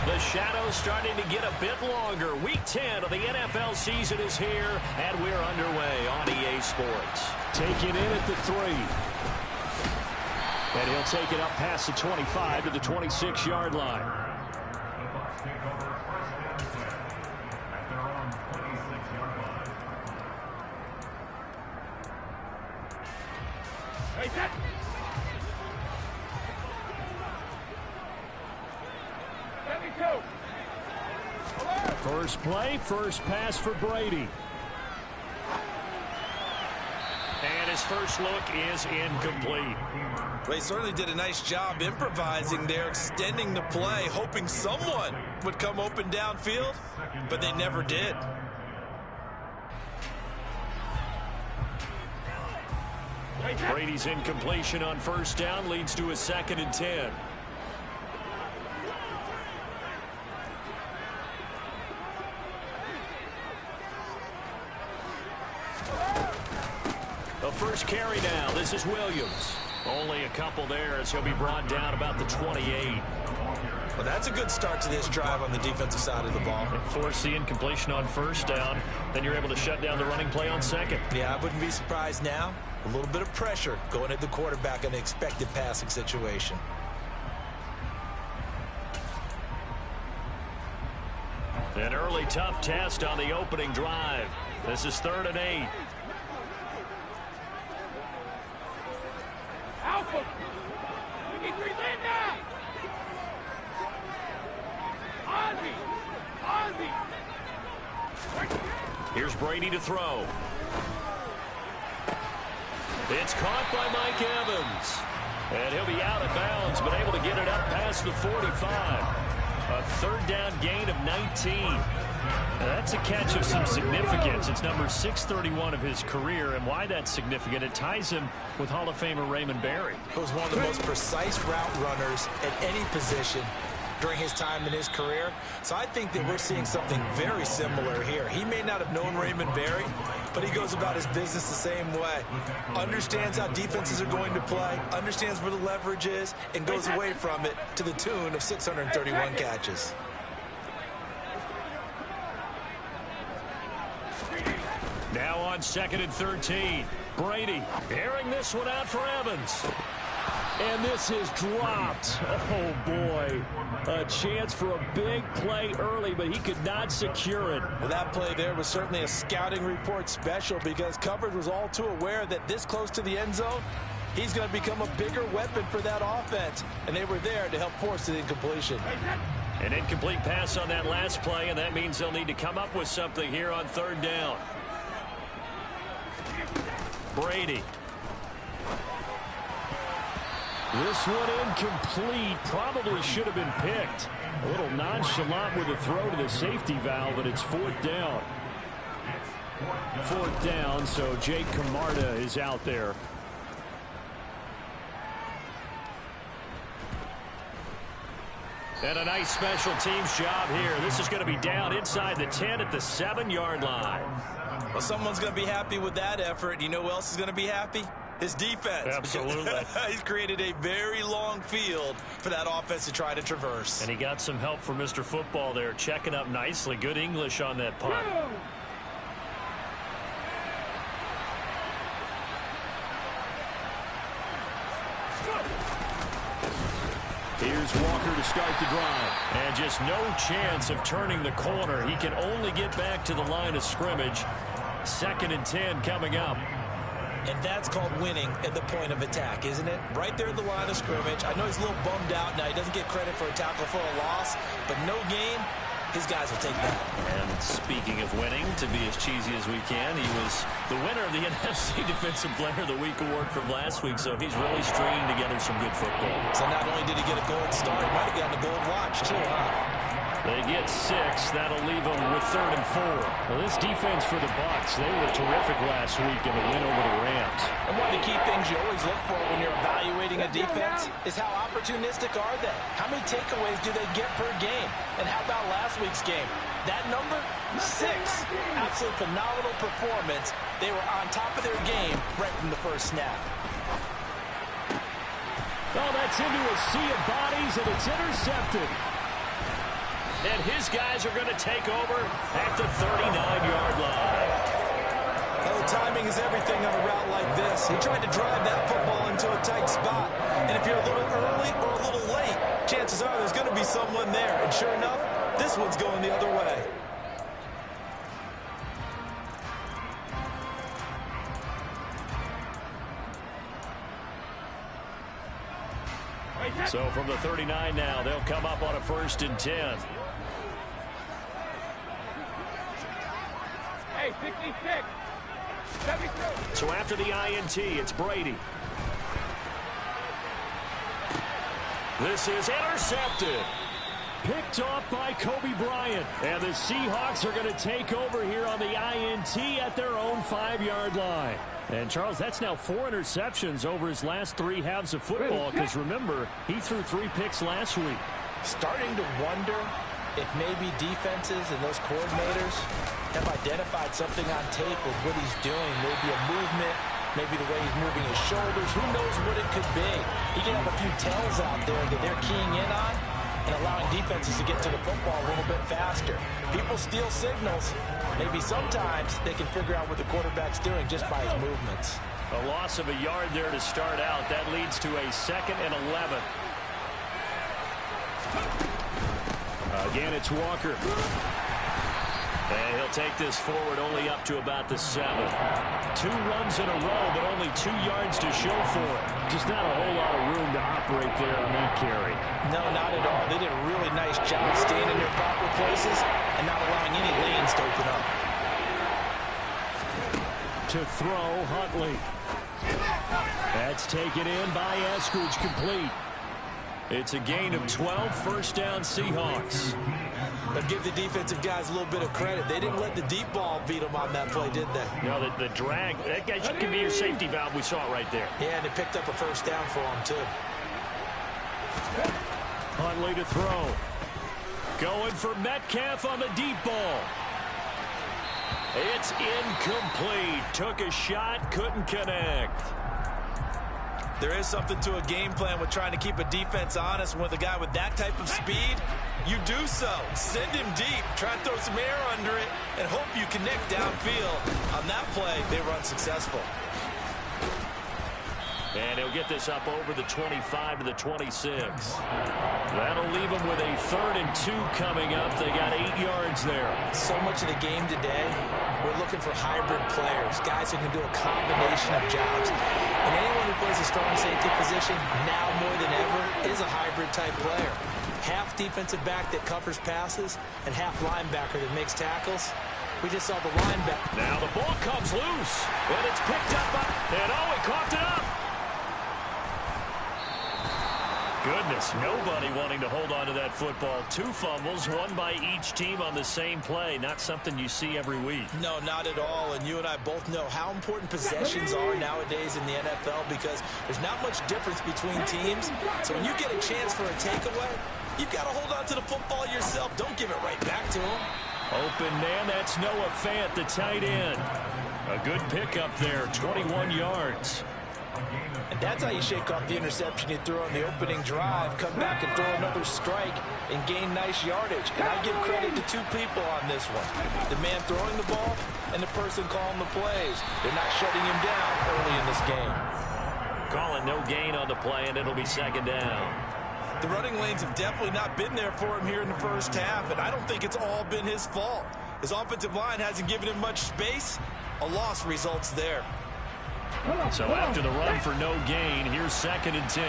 The shadow's starting to get a bit longer. Week 10 of the NFL season is here, and we're underway on EA Sports. Taking in at the 3. And he'll take it up past the 25 to the 26-yard line. First play, first pass for Brady. And his first look is incomplete. Well, he certainly did a nice job improvising there, extending the play, hoping someone would come open downfield, but they never did. Brady's incompletion on first down leads to a 2nd and 10. The first carry now. This is Williams. Only a couple there as he'll be brought down about the 28. Well, that's a good start to this drive on the defensive side of the ball. Force the incompletion on first down, then you're able to shut down the running play on second. Yeah, I wouldn't be surprised now. A little bit of pressure going at the quarterback in an expected passing situation. An early tough test on the opening drive. This is 3rd and 8. Alpha! We need 3 land now! Ozzie! Here's Brady to throw. It's caught by Mike Evans. And he'll be out of bounds, but able to get it up past the 45. A 3rd down gain of 19. That's a catch of some significance. It's number 631 of his career, and why that's significant, it ties him with Hall of Famer Raymond Berry. He was one of the most precise route runners at any position during his time in his career. So I think that we're seeing something very similar here. He may not have known Raymond Berry, but he goes about his business the same way. Understands how defenses are going to play, understands where the leverage is, and goes away from it to the tune of 631 catches. Now on 2nd and 13. Brady airing this one out for Evans. And this is dropped. Oh, boy. A chance for a big play early, but he could not secure it. Well, that play there was certainly a scouting report special because coverage was all too aware that this close to the end zone, he's going to become a bigger weapon for that offense. And they were there to help force the incompletion. An incomplete pass on that last play, and that means they'll need to come up with something here on 3rd down. Brady. This one incomplete. Probably should have been picked. A little nonchalant with a throw to the safety valve, and it's 4th down. 4th down, so Jake Camarda is out there. And a nice special teams job here. This is going to be down inside the 10 at the 7-yard line. Well, someone's going to be happy with that effort. You know who else is going to be happy? His defense. Absolutely. He's created a very long field for that offense to try to traverse. And he got some help from Mr. Football there, checking up nicely. Good English on that punt. Here's Walker to start the drive. And just no chance of turning the corner. He can only get back to the line of scrimmage. 2nd and 10 coming up. And that's called winning at the point of attack, isn't it? Right there at the line of scrimmage. I know he's a little bummed out now. He doesn't get credit for a tackle for a loss, but no gain, his guys will take that. And speaking of winning, to be as cheesy as we can, he was the winner of the NFC Defensive Player of the Week award from last week, so he's really stringing together some good football. So not only did he get a gold star, he might have gotten a gold watch too, huh? They get 6. That'll leave them with 3rd and 4. Well, this defense for the Bucs, they were terrific last week in the win over the Rams. And one of the key things you always look for when you're evaluating a defense is how opportunistic are they? How many takeaways do they get per game? And how about last week's game? That number? 6. Absolute phenomenal performance. They were on top of their game right from the first snap. Oh, that's into a sea of bodies, and it's intercepted. And his guys are going to take over at the 39-yard line. Well, timing is everything on a route like this. He tried to drive that football into a tight spot. And if you're a little early or a little late, chances are there's going to be someone there. And sure enough, this one's going the other way. So from the 39 now, they'll come up on a 1st and 10. Hey, 66. 73. So after the INT, it's Brady. This is intercepted. Picked off by Kobe Bryant. And the Seahawks are going to take over here on the INT at their own 5-yard line. And, Charles, that's now 4 interceptions over his last 3 halves of football, because, remember, he threw 3 picks last week. Starting to wonder if maybe defenses and those coordinators have identified something on tape with what he's doing. Maybe a movement, maybe the way he's moving his shoulders. Who knows what it could be? He can have a few tells out there that they're keying in on and allowing defenses to get to the football a little bit faster. People steal signals. Maybe sometimes they can figure out what the quarterback's doing just by his movements. A loss of a yard there to start out. That leads to a 2nd and 11. Again, it's Walker. And he'll take this forward only up to about the 7. 2 runs in a row, but only 2 yards to show for it. Just not a whole lot of room to operate there on that carry. No, not at all. They did a really nice job staying in their proper places and not allowing any lanes to open up. To throw, Huntley. That's taken in by Eskridge, complete. It's a gain of 12, 1st down Seahawks. But give the defensive guys a little bit of credit. They didn't let the deep ball beat them on that play, did they? No, the drag, that guy could be your safety valve. We saw it right there. Yeah, and they picked up a 1st down for him, too. Huntley to throw. Going for Metcalf on the deep ball. It's incomplete. Took a shot, couldn't connect. There is something to a game plan with trying to keep a defense honest. With a guy with that type of speed, you do so. Send him deep. Try and throw some air under it and hope you connect downfield. On that play, they were unsuccessful. And he'll get this up over the 25 to the 26. That'll leave him with a 3rd and 2 coming up. They got 8 yards there. So much of the game today, we're looking for hybrid players, guys who can do a combination of jobs. And anyone who plays a strong safety position, now more than ever, is a hybrid type player. Half defensive back that covers passes and half linebacker that makes tackles. We just saw the linebacker. Now the ball comes loose, and it's picked up, and oh, he coughed it up. Goodness, nobody wanting to hold on to that football. 2 fumbles, 1 by each team on the same play. Not something you see every week. No, not at all. And you and I both know how important possessions are nowadays in the NFL, because there's not much difference between teams. So when you get a chance for a takeaway, you've got to hold on to the football yourself. Don't give it right back to him. Open man, that's Noah Fant, the tight end. A good pickup there, 21 yards. And that's how you shake off the interception you threw on the opening drive, come back and throw another strike and gain nice yardage. And I give credit to 2 people on this one. The man throwing the ball and the person calling the plays. They're not shutting him down early in this game. Calling no gain on the play, and it'll be 2nd down. The running lanes have definitely not been there for him here in the 1st half, and I don't think it's all been his fault. His offensive line hasn't given him much space. A loss results there. So after the run for no gain, here's 2nd and 10.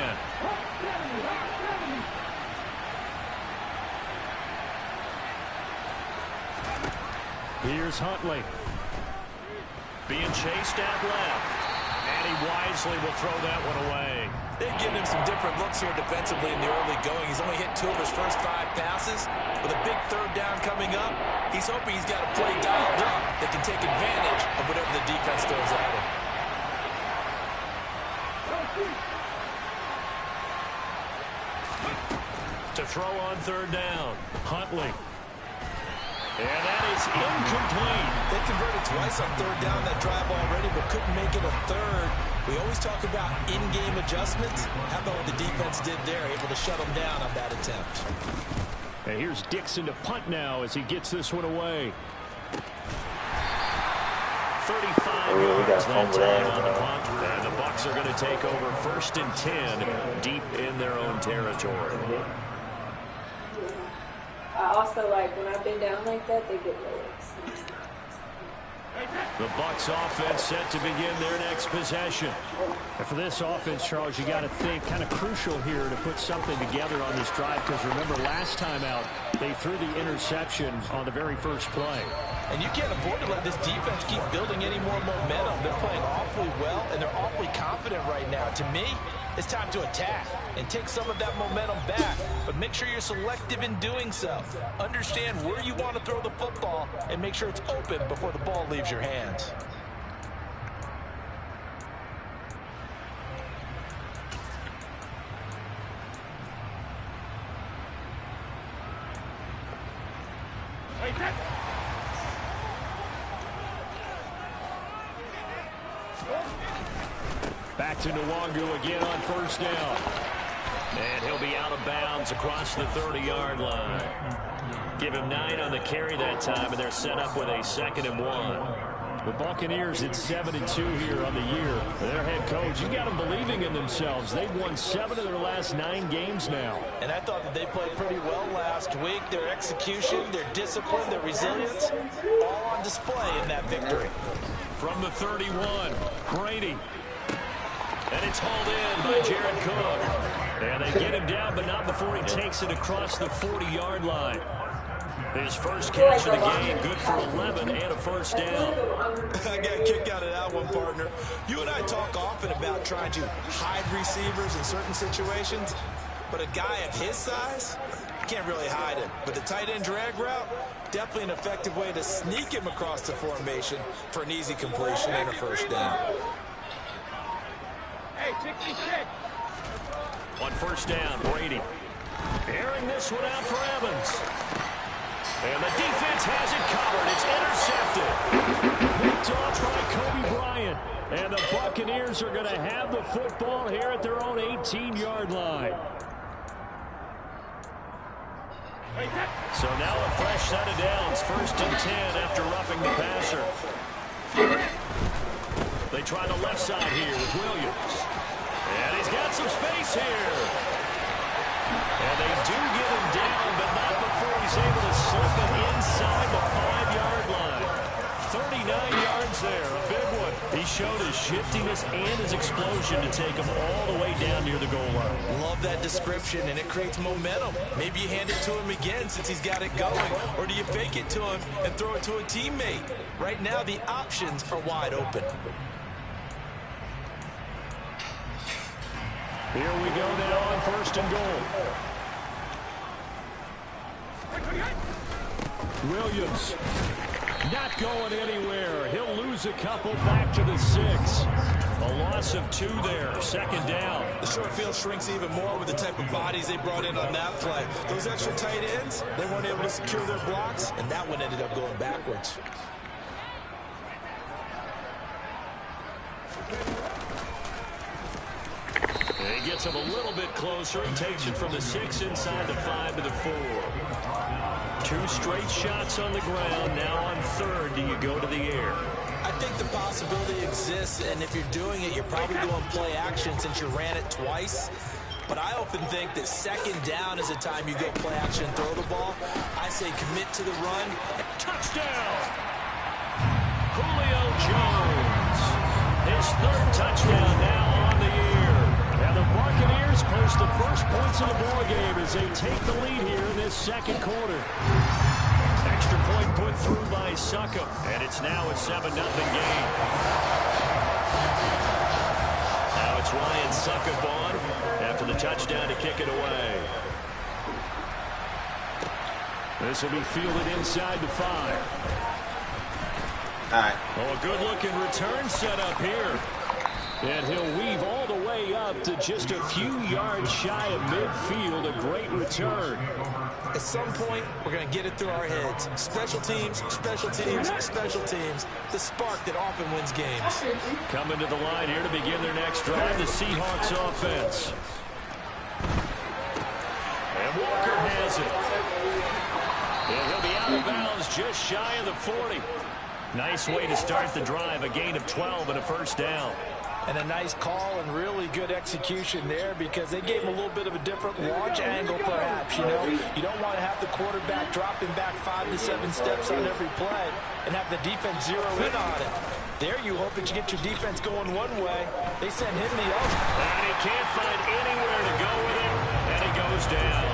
Here's Huntley. Being chased out left. And he wisely will throw that one away. They've given him some different looks here defensively in the early going. He's only hit 2 of his first 5 passes. With a big 3rd down coming up, he's hoping he's got a play dialed up that can take advantage of whatever the defense throws at him. To throw on 3rd down, Huntley. And that is incomplete. They converted twice on 3rd down that drive already, but couldn't make it a 3rd. We always talk about in-game adjustments. How about what the defense did there, able to shut them down on that attempt? And here's Dixon to punt now as he gets this one away. 35 yards that time on the punt. And the Bucs are going to take over 1st and 10 deep in their own territory. I also like when I've been down like that, they get lyrics. The Bucs offense set to begin their next possession. And for this offense, Charles, you got to think kind of crucial here to put something together on this drive, because remember last time out they threw the interception on the very first play. And you can't afford to let this defense keep building any more momentum. They're playing awfully well, and they're awfully confident right now. To me, it's time to attack and take some of that momentum back. But make sure you're selective in doing so. Understand where you want to throw the football and make sure it's open before the ball leaves your hands. Back to Nwangu again on 1st down. And he'll be out of bounds across the 30-yard line. Give him 9 on the carry that time, and they're set up with a 2nd and 1. The Buccaneers at 7-2 here on the year. Their head coach, you got them believing in themselves. They've won 7 of their last 9 games now. And I thought that they played pretty well last week. Their execution, their discipline, their resilience, all on display in that victory. From the 31, Brady. And it's hauled in by Jared Cook. And they get him down, but not before he takes it across the 40-yard line. His first catch of the game, good for 11 and a 1st down. I got a kick out of that one, partner. You and I talk often about trying to hide receivers in certain situations, but a guy of his size, you can't really hide him. But the tight end drag route, definitely an effective way to sneak him across the formation for an easy completion and a 1st down. Hey, 66. On 1st down, Brady. Airing this one out for Evans. And the defense has it covered. It's intercepted. Picked off by Kobe Bryant. And the Buccaneers are going to have the football here at their own 18-yard line. So now a fresh set of downs. 1st and 10 after roughing the passer. They try the left side here with Williams. And he's got some space here. And they do get him down, but not before he's able to slip him inside the 5-yard line. 39 yards there, a big one. He showed his shiftiness and his explosion to take him all the way down near the goal line. Love that description, and it creates momentum. Maybe you hand it to him again since he's got it going, or do you fake it to him and throw it to a teammate? Right now, the options are wide open. Here we go now on 1st and goal. Williams not going anywhere. He'll lose a couple back to the 6. A loss of 2 there. 2nd down. The short field shrinks even more with the type of bodies they brought in on that play. Those extra tight ends, they weren't able to secure their blocks, and that one ended up going backwards. And he gets him a little bit closer and takes it from the 6 inside the 5 to the 4. 2 straight shots on the ground. Now on 3rd, do you go to the air? I think the possibility exists, and if you're doing it, you're probably going play action since you ran it twice. But I often think that 2nd down is a time you go play action and throw the ball. I say commit to the run. Touchdown! Julio Jones. His 3rd touchdown now on the year. And the Buccaneers post the first points of the ball game as they take the lead here in this 2nd quarter. Extra point put through by Succop, and it's now a 7-0 game. Now it's Ryan Succop on after the touchdown to kick it away. This will be fielded inside the 5. All right. Oh, a good-looking return set up here. And he'll weave all the way up to just a few yards shy of midfield. A great return. At some point, we're going to get it through our heads. Special teams, special teams, special teams. The spark that often wins games. Coming to the line here to begin their next drive, the Seahawks offense. And Walker has it. And he'll be out of bounds just shy of the 40. Nice way to start the drive, a gain of 12 and a first down. And a nice call and really good execution there because they gave him a little bit of a different launch angle perhaps, you know. You don't want to have the quarterback dropping back 5 to 7 steps on every play and have the defense zero in on it. There you hope that you get your defense going one way. They send him the other. And he can't find anywhere to go with it, and he goes down.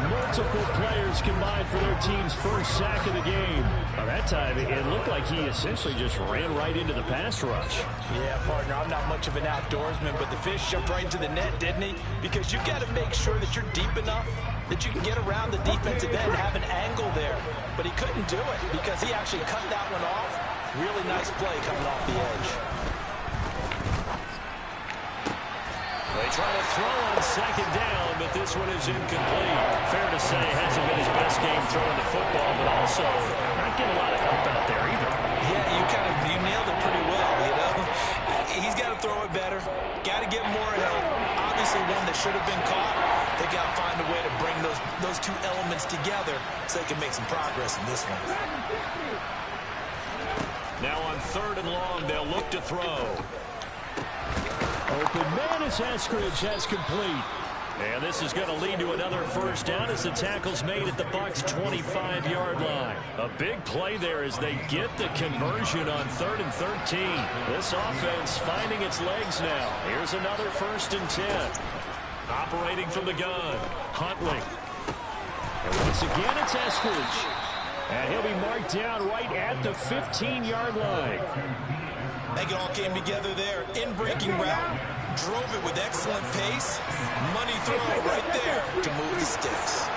Multiple players combined for their team's first sack of the game. By that time, it looked like he essentially just ran right into the pass rush. Yeah, partner, I'm not much of an outdoorsman, but the fish jumped right into the net, didn't he? Because you got to make sure that you're deep enough that you can get around the defensive end and have an angle there. But he couldn't do it because he actually cut that one off. Really nice play coming off the edge. They try to throw on second down, but this one is incomplete. Fair to say, hasn't been his best game throwing the football, but also not getting a lot of help out there either. Yeah, you nailed it pretty well, you know. He's got to throw it better. Got to get more help. Obviously one that should have been caught. They got to find a way to bring those two elements together so they can make some progress in this one. Now on 3rd and long, they'll look to throw. Open man as Eskridge has complete. And this is going to lead to another first down as the tackle's made at the Bucs' 25-yard line. A big play there as they get the conversion on 3rd and 13. This offense finding its legs now. Here's another 1st and 10. Operating from the gun, Huntley. And once again, it's Eskridge. And he'll be marked down right at the 15-yard line. I think it all came together there. In-breaking route, drove it with excellent pace. Money throw right there to move the sticks.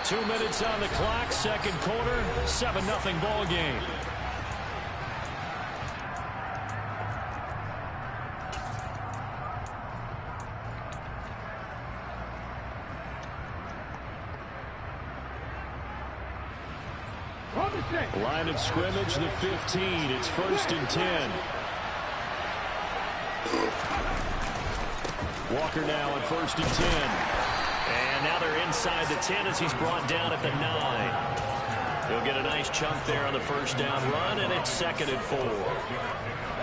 2 minutes on the clock, 2nd quarter, 7-0 ball game. Line of scrimmage, the 15. It's 1st and 10. Walker now on 1st and 10. And now they're inside the 10 as he's brought down at the 9. He'll get a nice chunk there on the first down run, and it's 2nd and 4.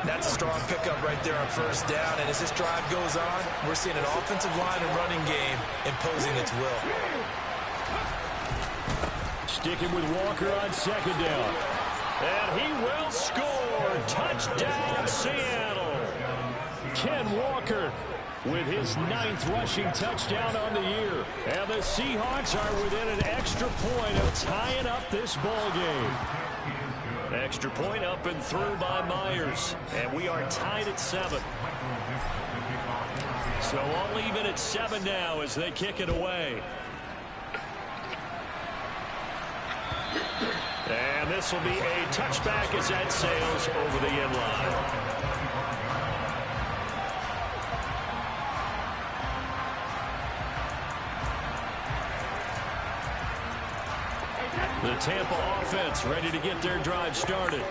That's a strong pickup right there on 1st down. And as this drive goes on, we're seeing an offensive line and running game imposing its will. Sticking with Walker on 2nd down. And he will score. Touchdown, Seattle. Ken Walker with his 9th rushing touchdown on the year. And the Seahawks are within an extra point of tying up this ball game. Extra point up and through by Myers. And we are tied at 7. So all even at 7 now as they kick it away. And this will be a touchback as that sails over the end line. The Tampa offense ready to get their drive started.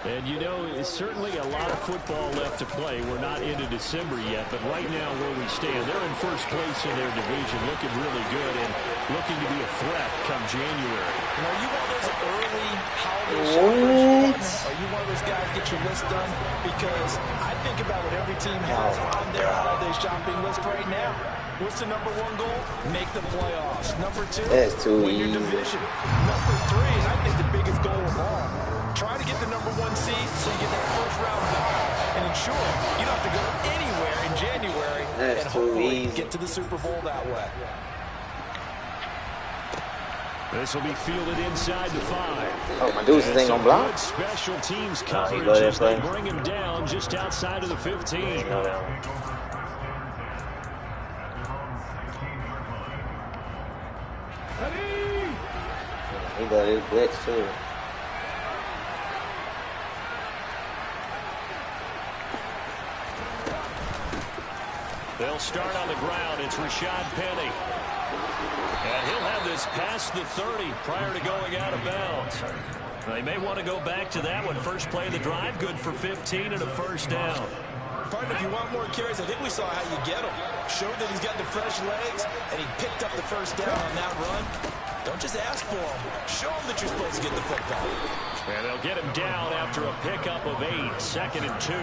And, you know, it's certainly a lot of football left to play. We're not into December yet, but right now where we stand, they're in 1st place in their division, looking really good and looking to be a threat come January. And are you one of those early holiday shoppers? Are you one of those guys get your list done? Because I think about what every team has on their holiday shopping list right now. What's the #1 goal? Make the playoffs. #2, win your division. #3, and I think the biggest goal of all, try to get the #1 seed so you get that first-round bye and ensure you don't have to go anywhere in January and hopefully get to the Super Bowl that way. This will be fielded inside the 5. Oh, my dudes ain't gonna block. Good special teams coverage as they bring him down just outside of the 15. He got his blitz too. They'll start on the ground. It's Rashad Penny. And he'll have this past the 30 prior to going out of bounds. They may want to go back to that one. First play of the drive, good for 15 and a first down. Partner, if you want more carries, I think we saw how you get them. Showed that he's got the fresh legs, and he picked up the first down on that run. Don't just ask for him. Show him that you're supposed to get the football. And they'll get him down after a pickup of 8, 2nd and 2.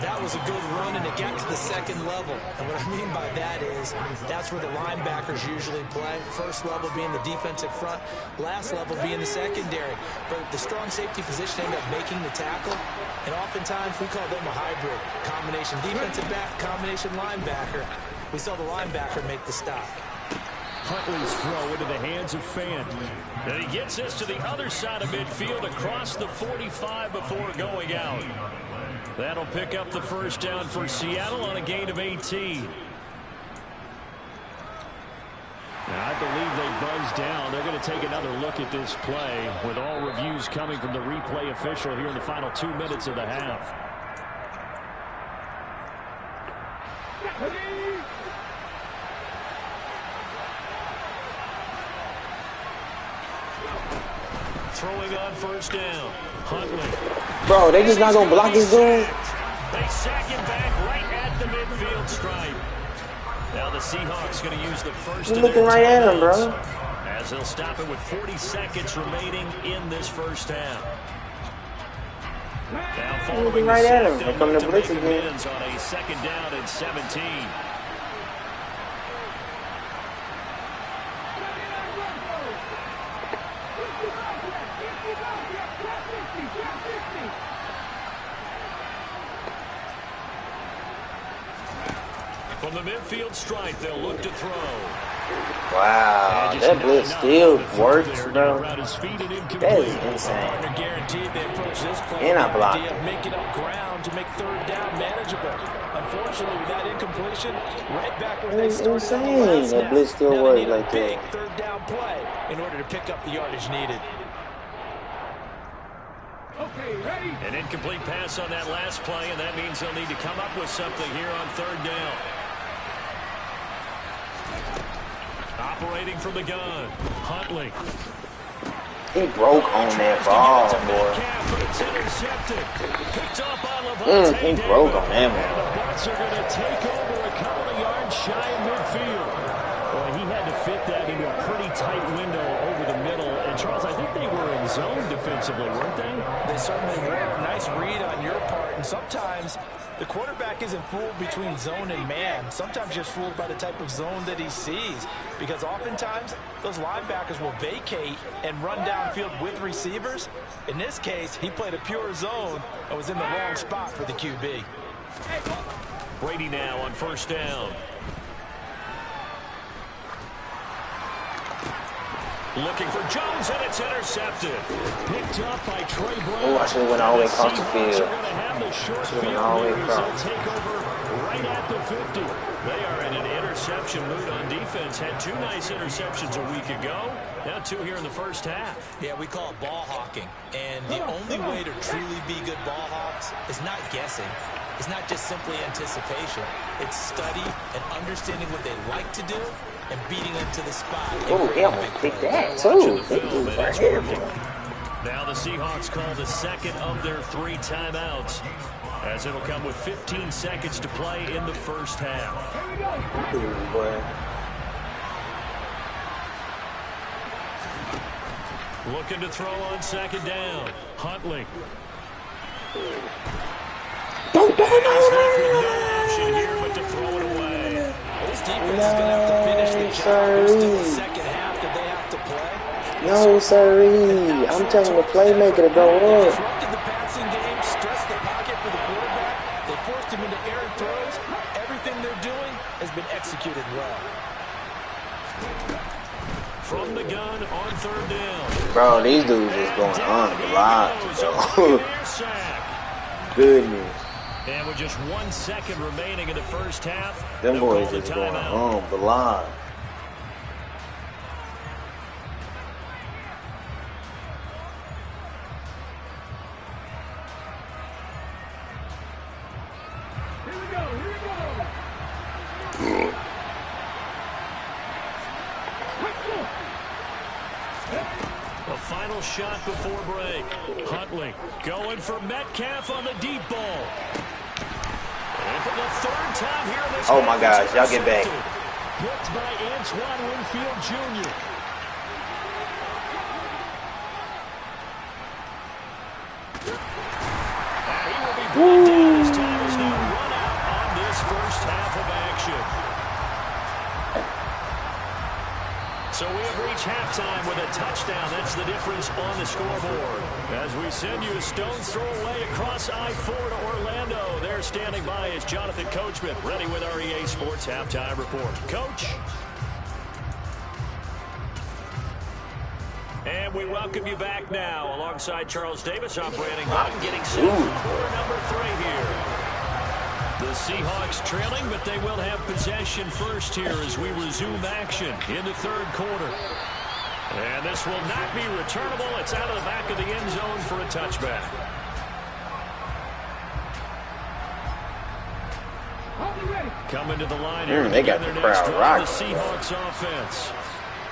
That was a good run, and it got to the second level. And what I mean by that is that's where the linebackers usually play. First level being the defensive front, last level being the secondary. But the strong safety position ended up making the tackle, and oftentimes we call them a hybrid. Combination defensive back, combination linebacker. We saw the linebacker make the stop. Huntley's throw into the hands of Fant. And he gets us to the other side of midfield across the 45 before going out. That'll pick up the first down for Seattle on a gain of 18. Now, I believe they buzzed down. They're going to take another look at this play with all reviews coming from the replay official here in the final 2 minutes of the half. Throwing on first down. Huntley. Bro, they just not gonna block this dude. They sack him back right at the midfield stripe. Now the Seahawks going to use the first. You're looking right at him, bro. As they'll stop it with 40 seconds remaining in this first half. Now following looking right at him. the They're coming to blitz make again. amends on a 2nd down and 17. From the midfield stripe, they'll look to throw. Wow, that blitz still works, bro. That is insane. Partner guaranteed they approach this play And I blocked with the idea of making up ground to make 3rd down manageable. Unfortunately, with that incompletion, right back where they started on the last That snap. blitz still Now they works need a like big that. 3rd down play in order to pick up the yardage needed. Okay, ready? An incomplete pass on that last play, and that means they'll need to come up with something here on 3rd down. Operating from the gun, Huntley. He broke on that ball, boy. It's intercepted. Picked up by Levante He broke on that And one. the Bucs are going to take over a couple of yards shy of midfield. Well, he had to fit that into a pretty tight window over the middle. And, Charles, I think they were in zone defensively, weren't they? They certainly were. Nice read on your part. And sometimes the quarterback isn't fooled between zone and man. Sometimes just fooled by the type of zone that he sees. Because oftentimes, those linebackers will vacate and run downfield with receivers. In this case, he played a pure zone and was in the wrong spot for the QB. Brady now on first down. Looking for Jones, and it's intercepted. Picked up by Trey Brown. Oh, I should have went all the way across the Seahawks field. are going to have the short Should've field went all the way goals. across. They'll take over right at the 50. They are in an interception mood on defense. Had 2 nice interceptions a week ago. Now 2 here in the first half. Yeah, we call it ball hawking. And the only way to truly be good ball hawks is not guessing. It's not just simply anticipation. It's study and understanding what they like to do and beating them to the spot. Oh, he almost picked that, too. That dude's right here. Now the Seahawks call the 2nd of their 3 timeouts, as it'll come with 15 seconds to play in the first half. Ooh, boy. Looking to throw on 2nd down. Huntley. No. No option here but to throw it away. This defense is going to have to finish the job. There's still a second half that they have to play. No, sirree. I'm telling the playmaker to go They up. disrupted the passing game, stressed the pocket for the quarterback. They forced him into errant throws. Everything they're doing has been executed well. From the gun on 3rd down. Bro, these dudes is going on a lot, bro. Goodness. And with just 1 second remaining in the first half, Them they'll boys call the is going timeout. on a lot. Here we go, here we go. A final shot before break. Huntley going for Metcalf on the deep ball. for the third time here in this Oh my gosh, y'all get back. Picked by Antoine Winfield Jr. And he will be brought down as time is now run out on this first half of action. So we have reached halftime with a touchdown. That's the difference on the scoreboard. As we send you a stone's throw away across I-4 to Orlando. There standing by is Jonathan Coachman, ready with our EA Sports Halftime Report. Coach. And we welcome you back now. Alongside Charles Davis, I'm Brandon Gordon, getting set for quarter number 3 here. The Seahawks trailing, but they will have possession first here as we resume action in the third quarter. And this will not be returnable. It's out of the back of the end zone for a touchback. Coming to the line here. They got the crowd rocking. The Seahawks offense.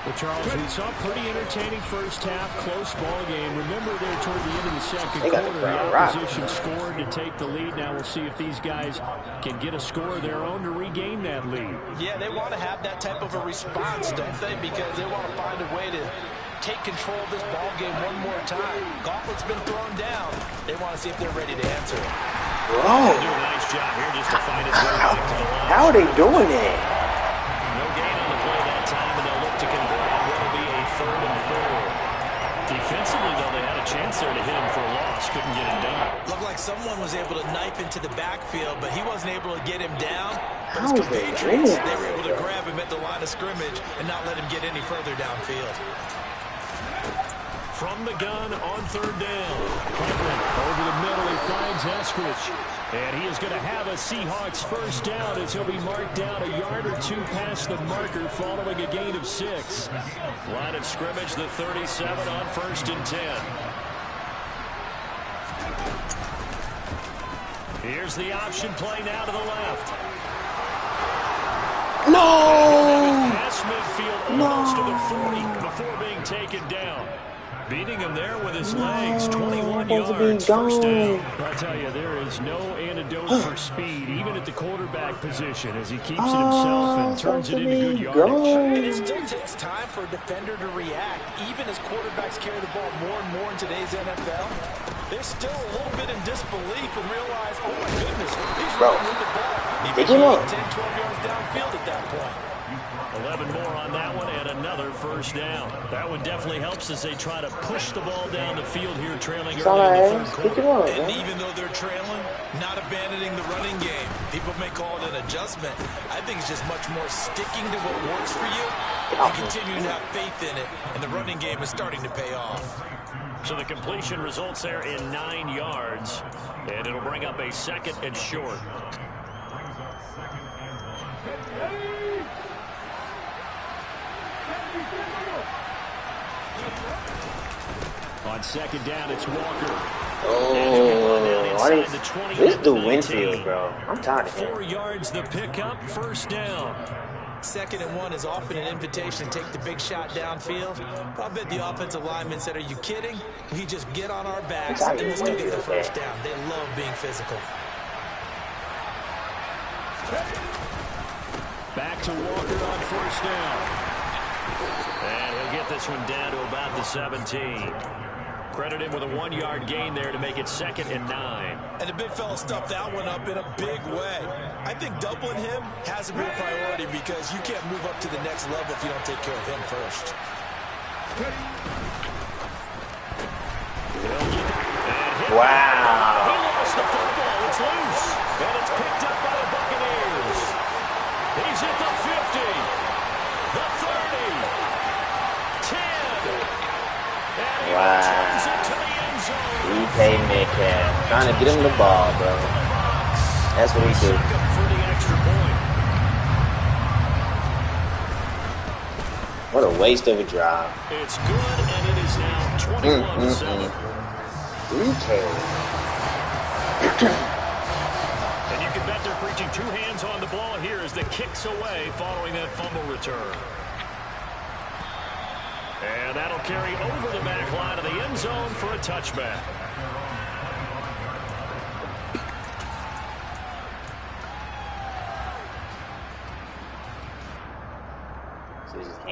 Well, Charles, we saw a pretty entertaining first half, close ball game. Remember there toward the end of the second quarter, the opposition scored to take the lead. Now we'll see if these guys can get a score of their own to regain that lead. Yeah, they want to have that type of a response, don't they? Because they want to find a way to take control of this ball game one more time. Gauntlet's been thrown down. They want to see if they're ready to answer it. Whoa. They'll do a nice job here just to find his way back to the line. How are they doing that? No gain on the play that time, and they'll look to convert on what will be a 3rd and 4. Defensively, though, they had a chance there to hit him for a loss. Couldn't get him down. Looked like someone was able to knife into the backfield, but he wasn't able to get him down. But his compatriots, they were able to grab him at the line of scrimmage and not let him get any further downfield. From the gun on 3rd down. Franklin over the middle. He finds Eskridge. And he is going to have a Seahawks first down as he'll be marked down a yard or 2 past the marker following a gain of 6. Line of scrimmage, the 37 on 1st and 10. Here's the option play now to the left. No! Past midfield almost to the 40 before being taken down. Beating him there with his legs, 21 yards, first down. I tell you, there is no antidote for speed, even at the quarterback position, as he keeps it himself and turns it into good yardage. And it still takes time for a defender to react. Even as quarterbacks carry the ball more and more in today's NFL, they're still a little bit in disbelief and realize, oh my goodness, he's running with the ball. He can be 10, 12 yards downfield at that point. 11 more on that one and another first down. That one definitely helps as they try to push the ball down the field here, trailing early in the third quarter. And even though they're trailing, not abandoning the running game. People may call it an adjustment. I think it's just much more sticking to what works for you and continuing to have faith in it. And the running game is starting to pay off. So the completion results there in 9 yards, and it'll bring up a 2nd and short. On 2nd down, it's Walker. Oh, this dude Winfield, bro. I'm tired of him. 4 yards the pickup, first down. 2nd and 1 is often an invitation to take the big shot downfield. I bet the offensive linemen said, are you kidding? We just get on our backs and we'll still get the first down. They love being physical. Back to Walker on 1st down. And he'll get this one down to about the 17. Credit him with a 1-yard gain there to make it 2nd and 9. And the big fella stuffed that one up in a big way. I think doubling him has to be a priority because you can't move up to the next level if you don't take care of him first. Wow. He lost the football. It's loose. And it's picked up by the Buccaneers. He's at the 50. The 30. 10. Wow. DK Metcalf trying to get him the ball, bro. That's what he did. For the extra point. What a waste of a drive. It's good, and it is now 21-7. DK. And you can bet they're preaching 2 hands on the ball here as the kicks away following that fumble return. And that'll carry over the back line of the end zone for a touchback.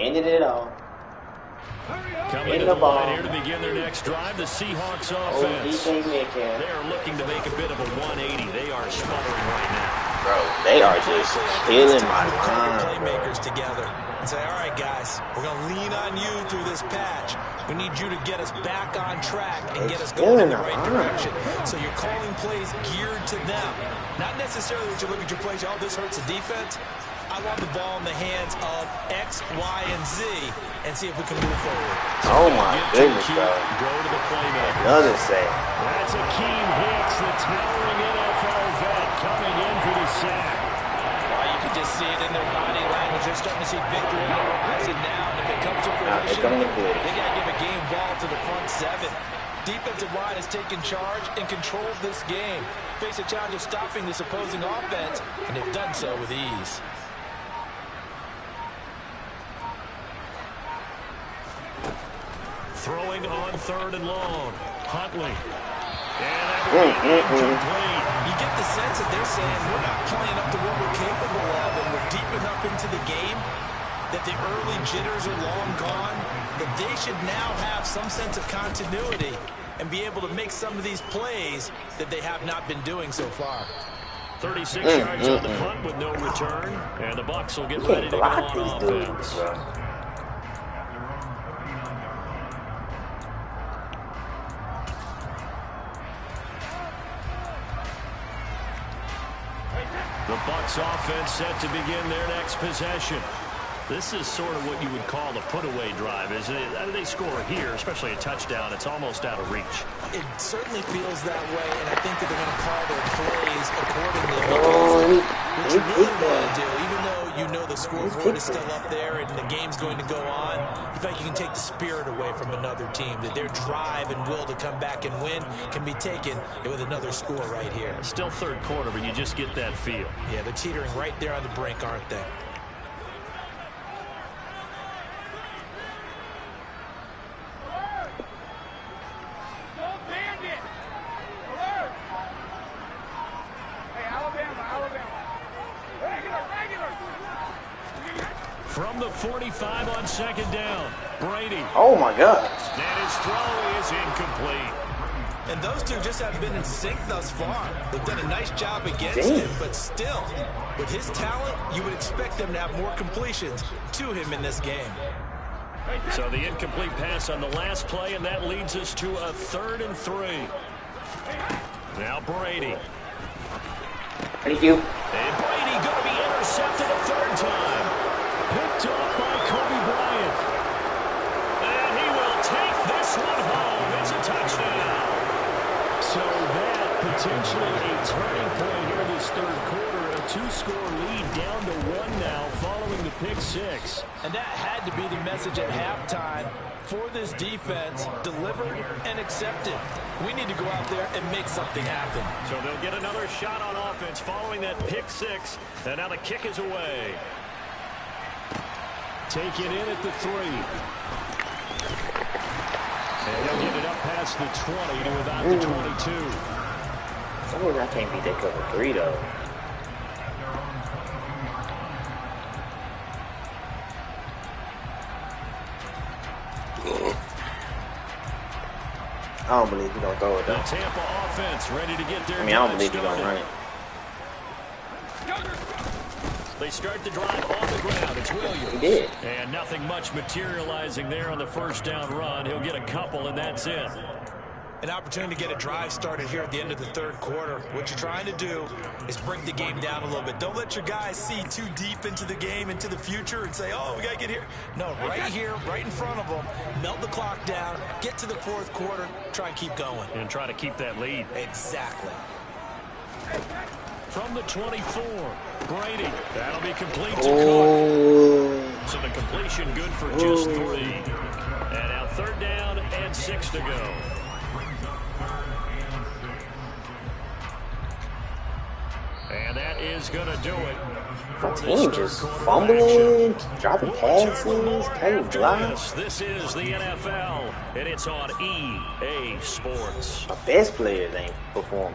Ended it all. Coming to the line here to begin their next drive, the Seahawks offense. They are looking to make a bit of a 180. They are smothering right now. Bro, they are just killing my line. Playmakers together and say, all right, guys, we're going to lean on you through this patch. We need you to get us back on track and get us going in the right direction. So you're calling plays geared to them. Not necessarily that you look at your plays, oh, this hurts the defense. I want the ball in the hands of X, Y, and Z and see if we can move forward. Oh, my goodness, bro. Go to the playmaker. Another sack. That's Akeem Hicks, the towering NFL vet, coming in for the sack. Well, you can just see it in their body language. They're starting to see victory on the horizon now. And if it comes to fruition, they got to give a game ball to the front seven. Defensive line has taken charge and controlled this game. Face a challenge of stopping this opposing offense, and they've done so with ease. Throwing on 3rd and long. Huntley. And that will be incomplete. You get the sense that they're saying we're not playing up to what we're capable of, and we're deep enough into the game that the early jitters are long gone, that they should now have some sense of continuity and be able to make some of these plays that they have not been doing so far. 36 yards on the punt with no return, and the Bucs will get ready to go on offense. The Bucs offense set to begin their next possession. This is sort of what you would call a put-away drive, isn't it? They score here, especially a touchdown. It's almost out of reach. It certainly feels that way, and I think that they're going to call their plays accordingly. What you really want to do, even though you know the scoreboard is still up there and the game's going to go on, you feel like you can take the spirit away from another team, that their drive and will to come back and win can be taken with another score right here. Still 3rd quarter, but you just get that feel. Yeah, they're teetering right there on the brink, aren't they? From the 45 on 2nd down, Brady. Oh, my gosh. And his throw is incomplete. And those two just haven't been in sync thus far. They've done a nice job against him, but still, with his talent, you would expect them to have more completions to him in this game. So the incomplete pass on the last play, and that leads us to a 3rd and 3. Now Brady. Thank you. And Brady going to be intercepted a 3rd time. Picked off by Kobe Bryant. And he will take this one home. It's a touchdown. So that potentially a turning point here this 3rd quarter. A 2-score lead down to 1 now following the pick 6. And that had to be the message at halftime for this defense. Delivered and accepted. We need to go out there and make something happen. So they'll get another shot on offense following that pick 6. And now the kick is away. Take it in at the 3. And they'll get it up past the 20 to about the 22. I can't beat that cover 3, though. I don't believe he's going to throw it, though. The Tampa offense ready to get their I don't believe he's going to run it. They start the drive on the ground. It's Williams. He did. And nothing much materializing there on the 1st down run. He'll get a couple, and that's it. An opportunity to get a drive started here at the end of the 3rd quarter. What you're trying to do is bring the game down a little bit. Don't let your guys see too deep into the game, into the future, and say, oh, we got to get here. No, right here, right in front of them, melt the clock down, get to the 4th quarter, try and keep going. And try to keep that lead. Exactly. From the 24, Brady. That'll be complete to Cook. So the completion good for just 3. And now 3rd down and 6 to go. And that is going to do it. My team just fumbling, dropping passes, cutting blocks. This is the NFL, and it's on EA Sports. My best players ain't performing.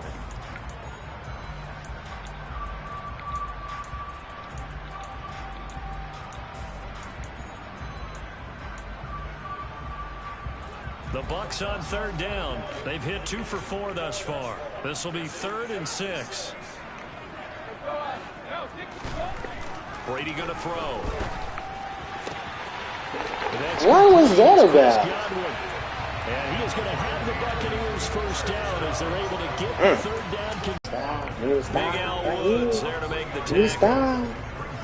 The Bucs on third down. They've hit 2 for 4 thus far. This will be 3rd and 6. Brady going to throw. What was that about? And he is going to have the Buccaneers first down as they're able to get the third down. Big Al Woods there to make the tackle.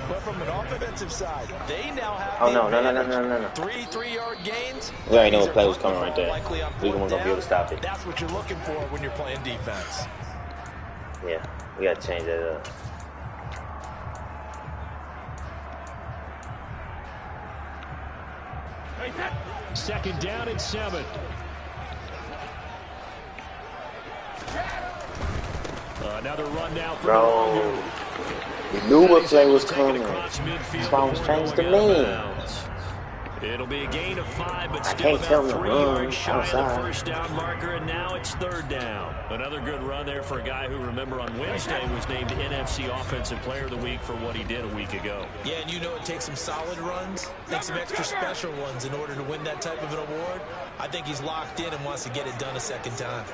But from an offensive side, they now have Oh, no. 3-3-yard gains. We already know what play was coming right there. We're going to be able to stop it. That's what you're looking for when you're playing defense. Yeah, we got to change that up. Second down and 7. Another run now for Bro, we knew what play was coming. That's why I was changing the man. It'll be a gain of 5, but I still can't tell about him 3 to run yards shy of the outside. first down marker, and now it's 3rd down. Another good run there for a guy who, remember, on Wednesday was named NFC Offensive Player of the Week for what he did a week ago. Yeah, and you know it takes some solid runs, takes some extra special ones in order to win that type of an award. I think he's locked in and wants to get it done a second time.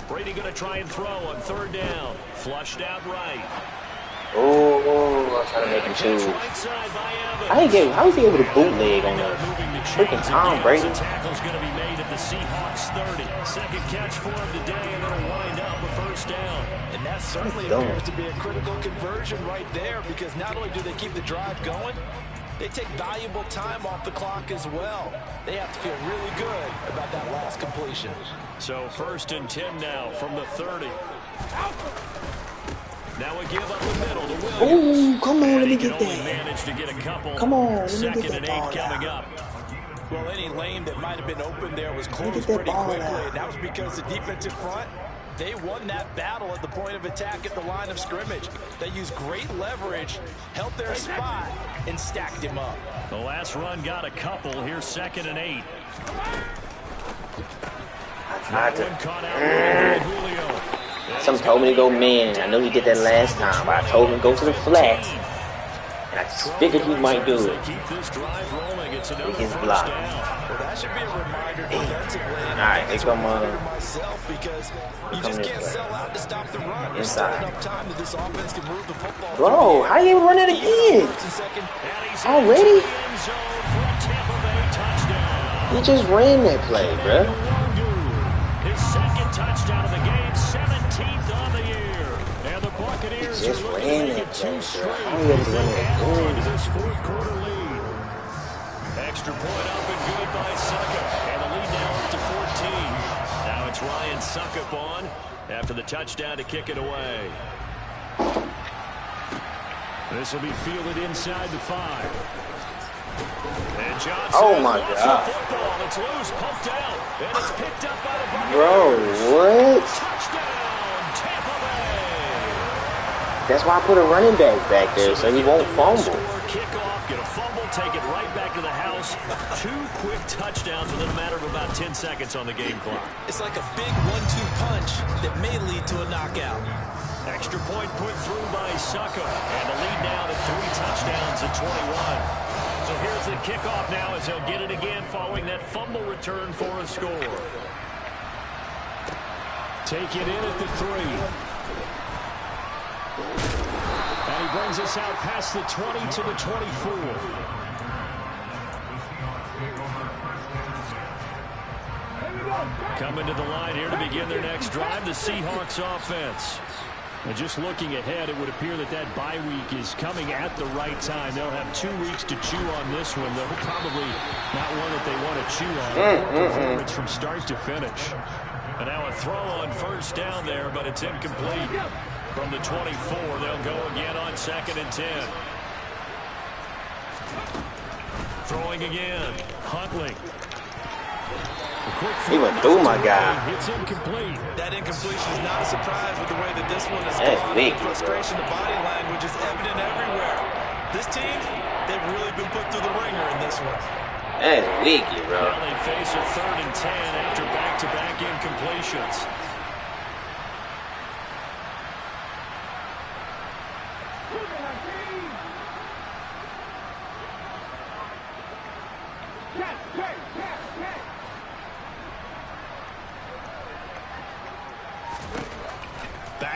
Brady going to try and throw on 3rd down. Flushed out right. Oh, I was trying to make him choose. Right side by Evans. How is he able to bootleg on the freaking Tom Brady? The tackle's going to be made at the Seahawks 30. Second catch for him today, and it'll wind up a first down. And that certainly appears to be a critical conversion right there, because not only do they keep the drive going, they take valuable time off the clock as well. They have to feel really good about that last completion. So 1st and 10 now from the 30. Now we give up the middle to Williams. Oh, come on, let me He can get only that. manage to get a couple. Come on, let me get 2nd that and 8 ball coming out. up. Well, any lane that might have been open there was closed get that pretty ball quickly, out. and that was because the defensive front, they won that battle at the point of attack at the line of scrimmage. They used great leverage, held their spot, and stacked him up. The last run got a couple. Here's 2nd and 8. I tried One caught out by Julio. Something told me to go man. I know he did that last time, but I told him to go to the flat. And I just figured he might do it. Keep this drive rolling. It's another His first block. down. Well, that should be a reminder defensively. All right, here come myself, because you just can't sell out to stop the run. There's still inside. enough time that this offense can move the football. Bro, how you run it again? Already? He just ran that play, bro. His 2nd touchdown of the game, 17th on the year. And the Buccaneers Just are looking ran to that get 2 play, straight bro. How you as able to they run add that on to play? this 4th quarter lead. Extra point up and good by Succop. And the lead now up to 14. Now it's Ryan Succop on after the touchdown to kick it away. This will be fielded inside the 5. And Johnson, Oh my God. Football. It's loose, pumped out, and it's picked up by the Buccaneers. Bro, what? Touchdown, Tampa Bay. That's why I put a running back there so he won't fumble. Score, kickoff, get a fumble, take it right back to the house. 2 quick touchdowns within a matter of about 10 seconds on the game clock. It's like a big 1-2 punch that may lead to a knockout. Extra point put through by Succop, and the lead now to 3 touchdowns at 21. So here's the kickoff now as he'll get it again following that fumble return for a score. Take it in at the 3. And he brings us out past the 20 to the 24. Coming to the line here to begin their next drive, the Seahawks offense. And just looking ahead, it would appear that that bye week is coming at the right time. They'll have 2 weeks to chew on this one, though probably not one that they want to chew on. Performance from start to finish. And now a throw on 1st down there, but it's incomplete. From the 24, they'll go again on 2nd and 10. Throwing again, Huntley. He went through my guy. It's incomplete. That incompletion is not a surprise with the way that this one is That's gone. big, The frustration, the body language is evident everywhere. This team, they've really been put through the ringer in this one. That's wicked, bro. Now they face a 3rd and 10 after back-to-back incompletions.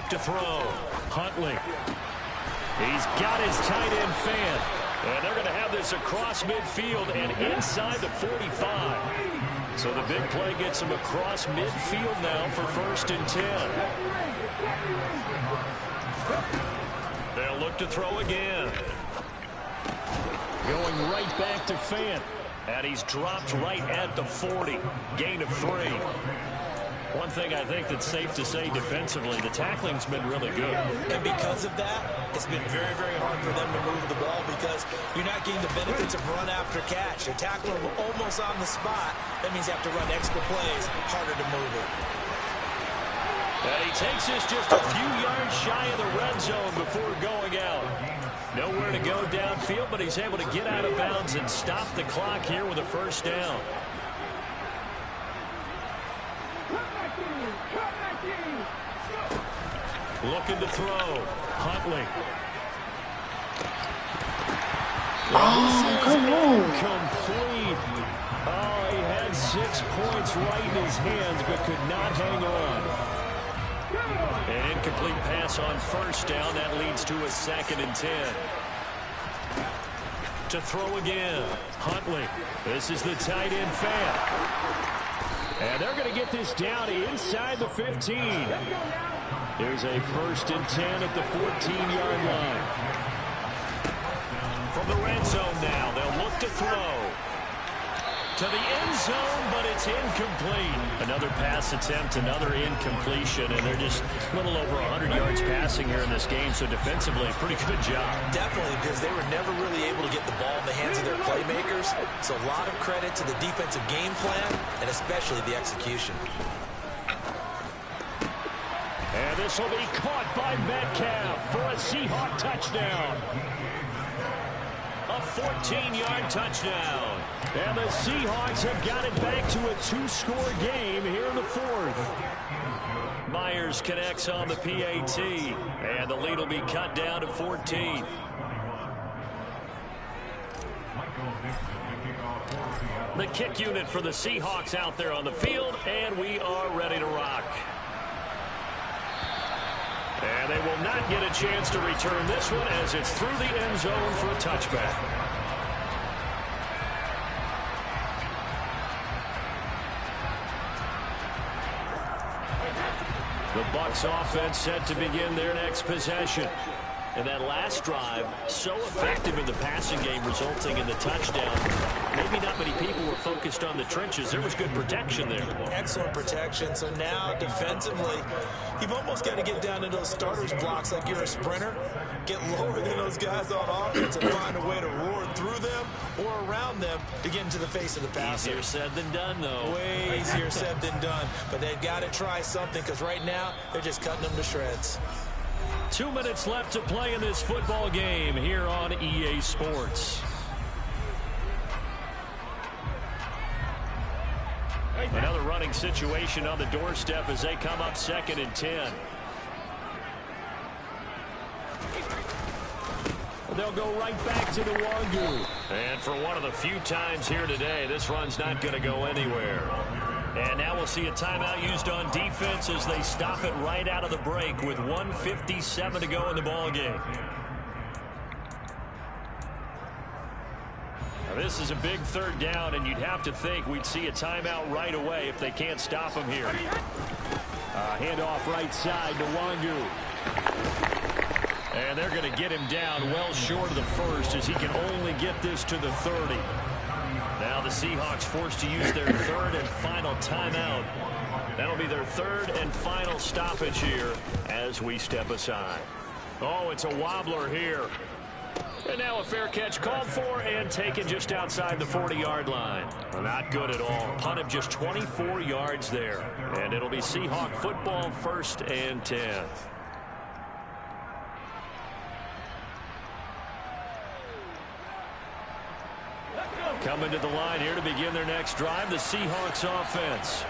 back to throw. Huntley. He's got his tight end fan. And they're going to have this across midfield and inside the 45. So the big play gets him across midfield now for 1st and 10. They'll look to throw again. Going right back to Fant. And he's dropped right at the 40. Gain of 3. One thing I think that's safe to say defensively, the tackling's been really good. And because of that, it's been very, very hard for them to move the ball because you're not getting the benefits of run after catch. You're tackling them almost on the spot. That means you have to run extra plays, harder to move it. And he takes this just a few yards shy of the red zone before going out. Nowhere to go downfield, but he's able to get out of bounds and stop the clock here with a 1st down. Looking to throw. Huntley. Oh, come on. Complete. Oh, he had 6 points right in his hands, but could not hang on. An incomplete pass on 1st down. That leads to a 2nd and 10. To throw again. Huntley. This is the tight end Fant. And they're going to get this down inside the 15. There's a 1st and 10 at the 14-yard line. From the red zone now, they'll look to throw. To the end zone, but it's incomplete. Another pass attempt, another incompletion, and they're just a little over 100 yards passing here in this game, so defensively, pretty good job. Definitely, because they were never really able to get the ball in the hands of their playmakers, so a lot of credit to the defensive game plan, and especially the execution. And this will be caught by Metcalf for a Seahawk touchdown. A 14-yard touchdown. And the Seahawks have got it back to a 2-score game here in the 4th. Myers connects on the PAT. And the lead will be cut down to 14. The kick unit for the Seahawks out there on the field. And we are ready to rock. And they will not get a chance to return this one as it's through the end zone for a touchback. The Bucs offense set to begin their next possession. And that last drive, so effective in the passing game, resulting in the touchdown. Maybe not many people were focused on the trenches. There was good protection there. Excellent protection. So now, defensively, you've almost got to get down to those starters blocks like you're a sprinter. Get lower than those guys on offense and find a way to roar through them or around them to get into the face of the passer. Easier said than done, though. Way easier said than done. But they've got to try something because right now, they're just cutting them to shreds. 2 minutes left to play in this football game here on EA Sports. Another running situation on the doorstep as they come up 2nd and 10. They'll go right back to the Wangu. And for one of the few times here today, this run's not going to go anywhere. And now we'll see a timeout used on defense as they stop it right out of the break with 1:57 to go in the ball game. Now this is a big 3rd down, and you'd have to think we'd see a timeout right away if they can't stop him here. Handoff right side to Wangu. And they're going to get him down well short of the 1st as he can only get this to the 30. Now the Seahawks forced to use their 3rd and final timeout. That'll be their 3rd and final stoppage here as we step aside. Oh, it's a wobbler here. And now a fair catch called for and taken just outside the 40-yard line. Not good at all. Punt him just 24 yards there. And it'll be Seahawk football 1st and 10. Coming to the line here to begin their next drive, the Seahawks offense.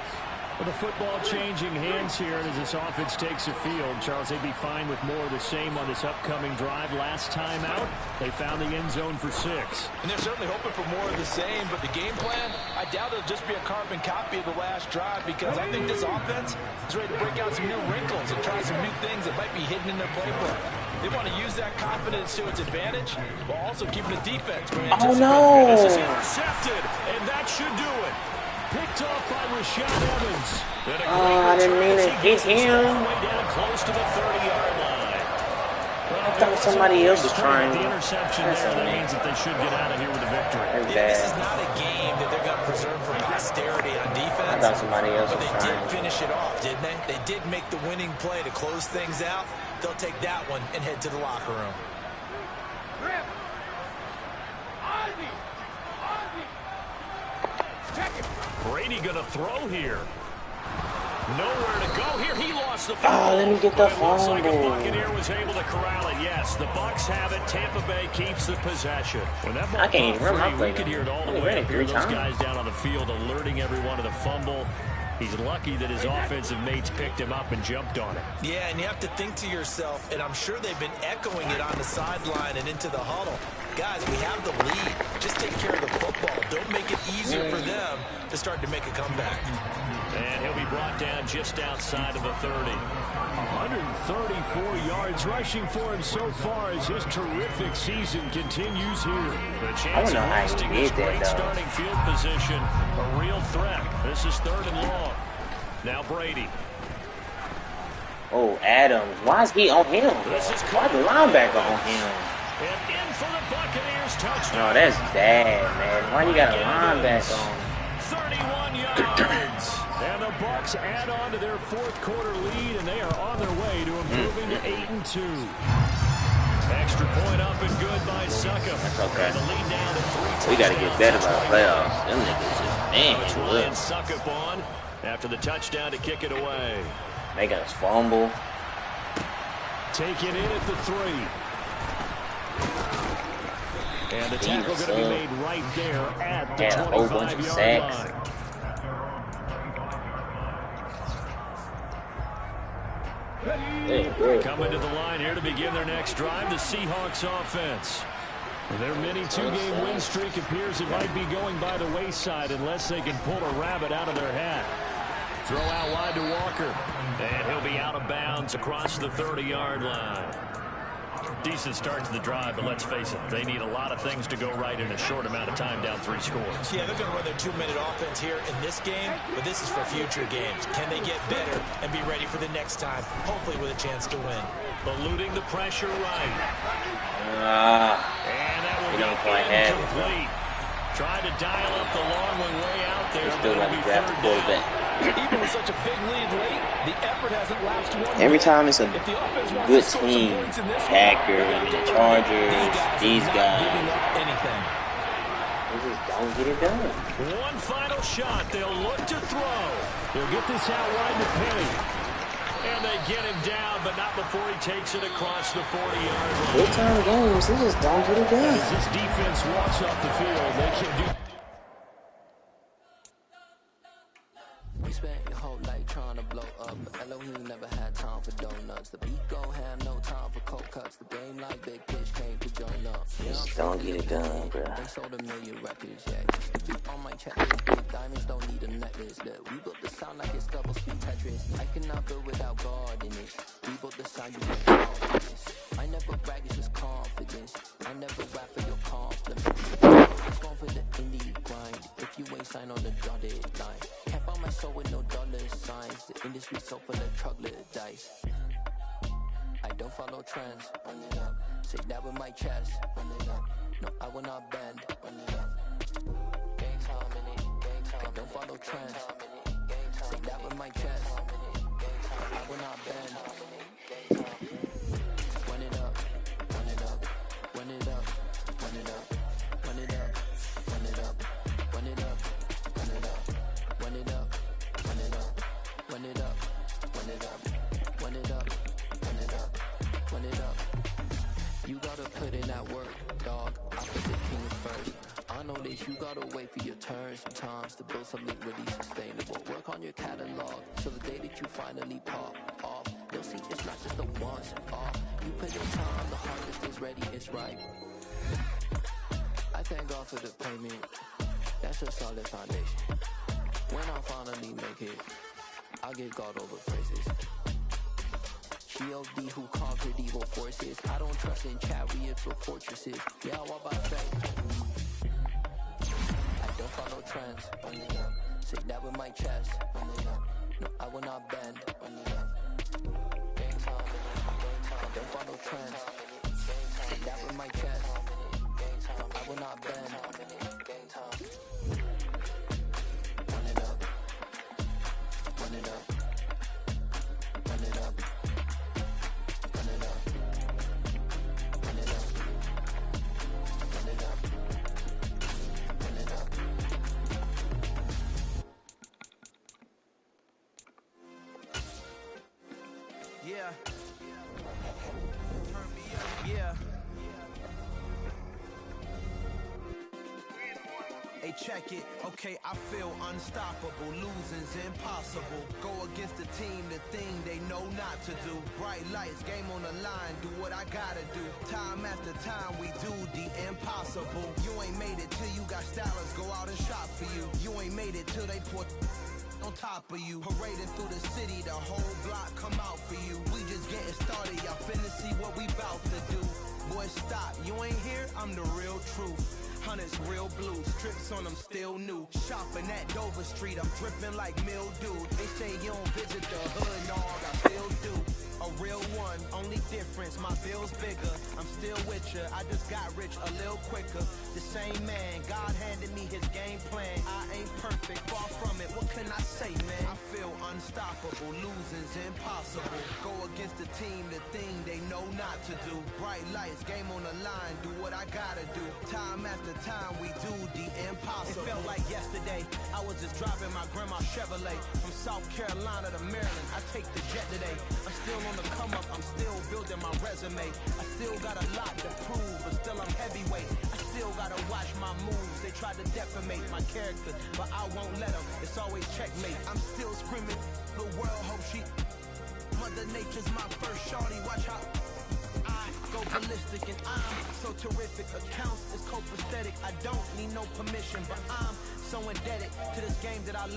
Well, the football changing hands here as this offense takes the field. Charles, they'd be fine with more of the same on this upcoming drive. Last time out, they found the end zone for 6. And they're certainly hoping for more of the same, but the game plan, I doubt it'll just be a carbon copy of the last drive, because I think this offense is ready to break out some new wrinkles and try some new things that might be hidden in their playbook. They want to use that confidence to its advantage while also keeping the defense from anticipating. Oh, no. This is intercepted, and that should do it. Picked off by Rashaan Evans. I didn't mean to hit him. Way down close to the 30-yard line. I thought somebody else was trying. The interception there, that means that they should get out of here with a victory. Yeah, this is not a game that they're going to preserve for posterity on defense. I thought somebody else but was they trying. did finish it off, didn't they? They did make the winning play to close things out. They'll take that one and head to the locker room. Brady going to throw here. Nowhere to go here. He lost the football. Oh, let me get the Looks like a fumble. Buccaneer was able to corral it. Yes, the Bucs have it. Tampa Bay keeps the possession. When that ball I can't even popped run my free, play we could now. hear it all I the only way ran up it here. 3 Those times. guys down on the field alerting everyone of the fumble. He's lucky that his offensive mates picked him up and jumped on it. Yeah, and you have to think to yourself, and I'm sure they've been echoing it on the sideline and into the huddle. Guys, we have the lead. Just take care of the football. Don't make it easier for them to start to make a comeback. And he'll be brought down just outside of the 30. 134 yards rushing for him so far as his terrific season continues here. The I chance don't know of how he wasting did his that, great though. starting field position, a real threat. This is 3rd and long. Now Brady. Oh, Adams. Why is he on him? This is Why the linebacker on him? And in for the Buccaneers touchdown. No, that's bad, man. Why you got a linebacker on? 31 yards. And the Bucs add on to their 4th quarter lead, and they are on their way to improving to 8-2. Extra point up and good by Succop. That's okay. And the lead down to 3 We got to get better by the playoffs. Them niggas It's just, man, Ryan look. Succop on after the touchdown to kick it away. They got us fumble. Taken in at the 3. And the tackle going to be made right there at the Had a whole bunch of 25-yard sacks. line. Coming to the line here to begin their next drive, the Seahawks offense. Their mini 2-game win streak appears it might be going by the wayside unless they can pull a rabbit out of their hat. Throw out wide to Walker. And he'll be out of bounds across the 30-yard line. Decent start to the drive, but let's face it, they need a lot of things to go right in a short amount of time, down 3 scores. Yeah, they're going to run their 2-minute offense here in this game, but this is for future games. Can they get better and be ready for the next time, hopefully with a chance to win? Eluding the pressure right. Ah, And that will we don't be quite have it. incomplete. Tried to dial up the long one way out there. we still got to grab the quarterback. Even with such a big lead late, the effort hasn't lapsed one Every bit. time it's a If the offense wants good to score some team, points in this one, Packers, they're gonna do it. Chargers, these are not giving guys, up anything. they just don't get it done. One final shot. They'll look to throw. They'll get this out wide to Penny. And they get him down, but not before he takes it across the 40-yard line. Big time games, they just don't get it done. As this defense walks off the field, they can do. We spent your whole life trying to blow up, but Elohim never had time for donuts. The beat gon' have no time for cold cuts. The game like Big Pitch came to join up. Just don't get it done, bro. They sold 1 million records, yeah. The beat on my checklist, big diamonds don't need a necklace. Look, we built the sound like it's double speed Tetris. I cannot build without God in it. We built the sound, you get confidence. I never brag, it's just confidence. I never rap for your compliments. It's going for the indie grind. If you ain't signed on the dotted line, can't buy my soul with no dollar signs. The industry so full of troglodytes. I don't follow trends. Run it up. Say that with my chest. Run it up. No, I will not bend. Run it up. Gang time in it. Gang time. I don't follow trends. Say that with my chest. I will not bend. Run it up. Run it up. Run it up. Run it up. Run it up. Run it up. Run it up. Run it up. Run it up. Run it up. Run it up. Run it up. Run it up. Run it up. Run it up. You gotta put in that work, dog. I put the king first. I know that you gotta wait for your turn sometimes to build something really sustainable. Work on your catalog, so the day that you finally pop off, you'll see it's not just a once off. You put in time, the harvest is ready, it's ripe. I thank God for the payment, that's a solid foundation. When I finally make it, I'll give God all the praises. G.O.D. who conquered evil forces. I don't trust in chariots or fortresses. Yeah, I walk by faith. I don't follow trends. Say that with my chest. No, I will not bend. I don't follow trends. Say that with my chest. I will not bend. Run it up. Run it up. Run it up. Run it up. Run it up. Run it up. Run it up. Yeah. Turn me up. Yeah. Hey, check it. Okay, I feel unstoppable. Losing's impossible. Go against the team, the thing they know not to do. Bright lights, game on the line. Do what I gotta do. Time after time, we do the impossible. You ain't made it till you got stylers go out and shop for you. You ain't made it till they put on top of you. Parading through the city, the whole block come out for you. We just getting started, y'all finna see what we bout to do. Boy, stop, you ain't here, I'm the real truth. Hunters real blue, strips on them still new. Shopping at Dover Street, I'm dripping like mildew. They say you don't visit the hood, no, I still do. A real one, only difference, my bill's bigger. I'm still with ya, I just got rich a little quicker. The same man, God handed me his game plan. I ain't perfect, far from it, what can I say, man? I feel unstoppable, losing's impossible. Go against the team, the thing they know not to do. Bright lights, game on the line, do what I gotta do. Time after time, we do the impossible. It felt like yesterday, I was just driving my grandma's Chevrolet. From South Carolina to Maryland, I take the jet today. I'm still on the come up, I'm still building my resume. I still got a lot to prove, but still I'm heavyweight. I still gotta watch my moves. They try to defamate my character, but I won't let them. It's always checkmate. I'm still screaming, the world hope she. Mother Nature's my first shorty, watch how I go ballistic and I'm so terrific. Accounts is copacetic, I don't need no permission, but I'm so indebted to this game that I love.